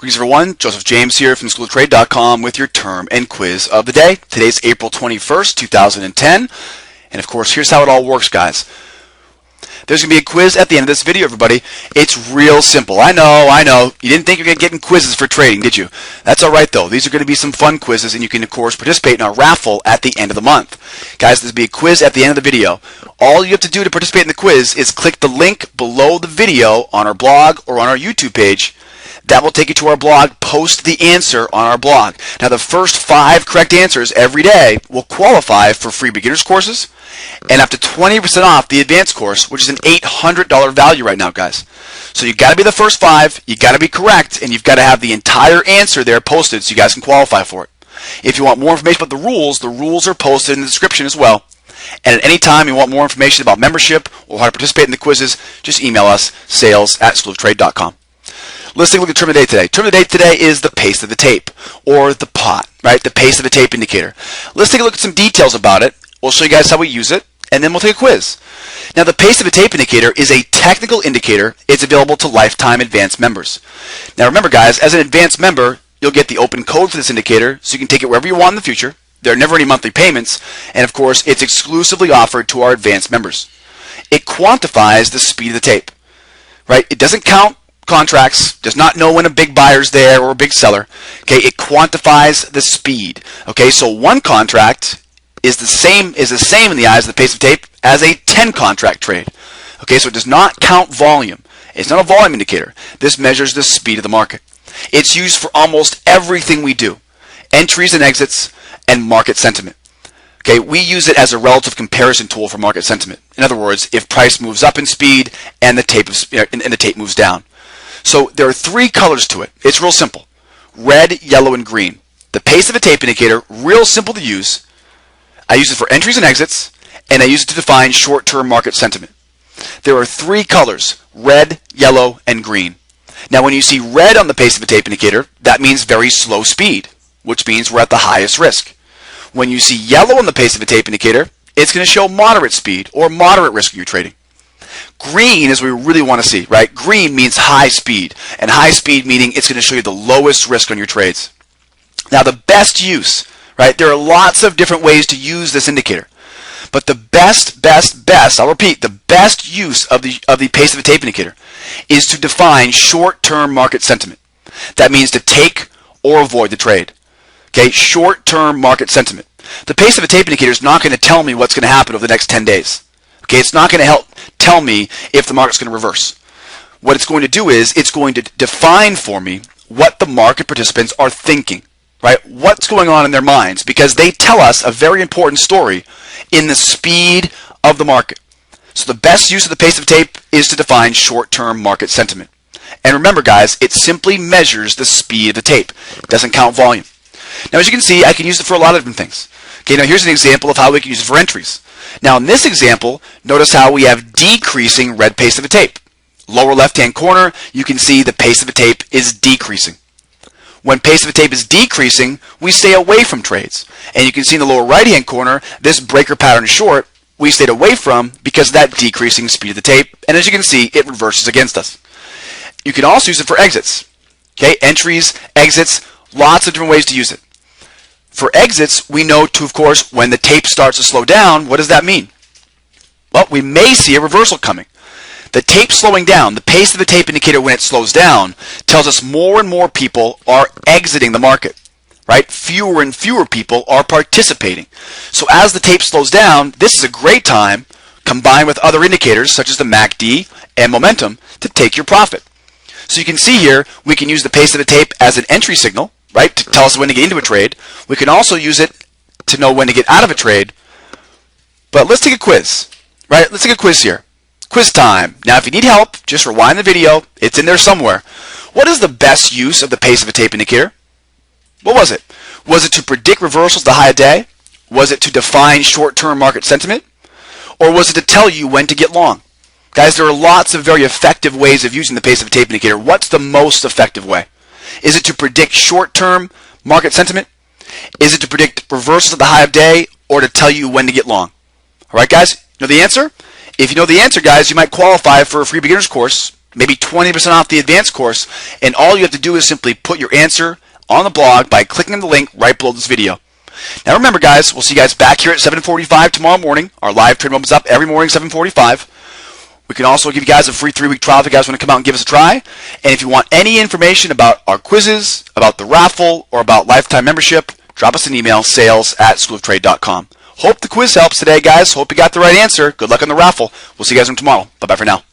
Greetings everyone, Joseph James here from SchoolOfTrade.com with your term and quiz of the day. Today's April 21st, 2010. And of course, here's how it all works, guys. There's going to be a quiz at the end of this video, everybody. It's real simple. I know. You didn't think you were getting quizzes for trading, did you? That's all right, though. These are going to be some fun quizzes, and you can, of course, participate in our raffle at the end of the month. Guys, there's going to be a quiz at the end of the video. All you have to do to participate in the quiz is click the link below the video on our blog or on our YouTube page. That will take you to our blog. Post the answer on our blog. Now, the first 5 correct answers every day will qualify for free beginners courses and up to 20% off the advanced course, which is an $800 value right now, guys. So you've got to be the first 5, you've got to be correct, and you've got to have the entire answer there posted so you guys can qualify for it. If you want more information about the rules are posted in the description as well. And at any time you want more information about membership or how to participate in the quizzes, just email us, sales@schooloftrade.com. Let's take a look at term of the day today. Term of the day today is the pace of the tape, or the POT, right? The pace of the tape indicator. Let's take a look at some details about it. We'll show you guys how we use it, and then we'll take a quiz. Now, the pace of the tape indicator is a technical indicator. It's available to lifetime advanced members. Now, remember, guys, as an advanced member, you'll get the open code for this indicator, so you can take it wherever you want in the future. There are never any monthly payments, and of course, it's exclusively offered to our advanced members. It quantifies the speed of the tape, right? It doesn't count contracts, does not know when a big buyer's there or a big seller. Okay, it quantifies the speed. Okay, so one contract is the same in the eyes of the pace of tape as a 10 contract trade. Okay, so it does not count volume. It's not a volume indicator. This measures the speed of the market. It's used for almost everything we do. Entries and exits and market sentiment. Okay, we use it as a relative comparison tool for market sentiment. In other words, if price moves up in speed and the tape moves down. So there are 3 colors to it. It's real simple. Red, yellow, and green. The pace of a tape indicator, real simple to use. I use it for entries and exits, and I use it to define short-term market sentiment. There are 3 colors, red, yellow, and green. Now, when you see red on the pace of a tape indicator, that means very slow speed, which means we're at the highest risk. When you see yellow on the pace of a tape indicator, it's going to show moderate speed or moderate risk you're trading. Green is what we really want to see, right? Green means high speed, and high speed meaning it's going to show you the lowest risk on your trades. Now, the best use, right? There are lots of different ways to use this indicator, but the best, I'll repeat, the best use of the pace of a tape indicator is to define short-term market sentiment. That means to take or avoid the trade. Okay, short-term market sentiment. The pace of a tape indicator is not going to tell me what's going to happen over the next 10 days. Okay, it's not going to help tell me if the market's going to reverse. What it's going to do is it's going to define for me what the market participants are thinking, right? What's going on in their minds, because they tell us a very important story in the speed of the market. So the best use of the pace of tape is to define short-term market sentiment. And remember, guys, it simply measures the speed of the tape. It doesn't count volume. Now, as you can see, I can use it for a lot of different things. Okay, now here's an example of how we can use it for entries. Now, in this example, notice how we have decreasing red pace of a tape. Lower left-hand corner, you can see the pace of a tape is decreasing. When pace of a tape is decreasing, we stay away from trades. And you can see in the lower right-hand corner, this breaker pattern short, we stayed away from because of that decreasing speed of the tape. And as you can see, it reverses against us. You can also use it for exits. Okay, entries, exits, lots of different ways to use it. For exits, we know to, of course, when the tape starts to slow down, what does that mean? Well, we may see a reversal coming. The tape slowing down, the pace of the tape indicator when it slows down, tells us more and more people are exiting the market, right? Fewer and fewer people are participating. So as the tape slows down, this is a great time, combined with other indicators such as the MACD and momentum, to take your profit. So you can see here, we can use the pace of the tape as an entry signal, right, to tell us when to get into a trade. We can also use it to know when to get out of a trade. But let's take a quiz, right? Let's take a quiz here. Quiz time. Now, if you need help, just rewind the video. It's in there somewhere. What is the best use of the pace of a tape indicator? What was it? Was it to predict reversals the high of day? Was it to define short-term market sentiment? Or was it to tell you when to get long? Guys, there are lots of very effective ways of using the pace of a tape indicator. What's the most effective way? Is it to predict short-term market sentiment? Is it to predict reversals at the high of day, or to tell you when to get long? All right, guys, you know the answer? If you know the answer, guys, you might qualify for a free beginner's course maybe 20% off the advanced course, and all you have to do is simply put your answer on the blog by clicking on the link right below this video. Now remember, guys, we'll see you guys back here at 7:45 tomorrow morning. Our live trade opens up every morning 7:45. We can also give you guys a free 3-week trial if you guys want to come out and give us a try. And if you want any information about our quizzes, about the raffle, or about lifetime membership, drop us an email, sales@schooloftrade.com. Hope the quiz helps today, guys. Hope you got the right answer. Good luck on the raffle. We'll see you guys tomorrow. Bye-bye for now.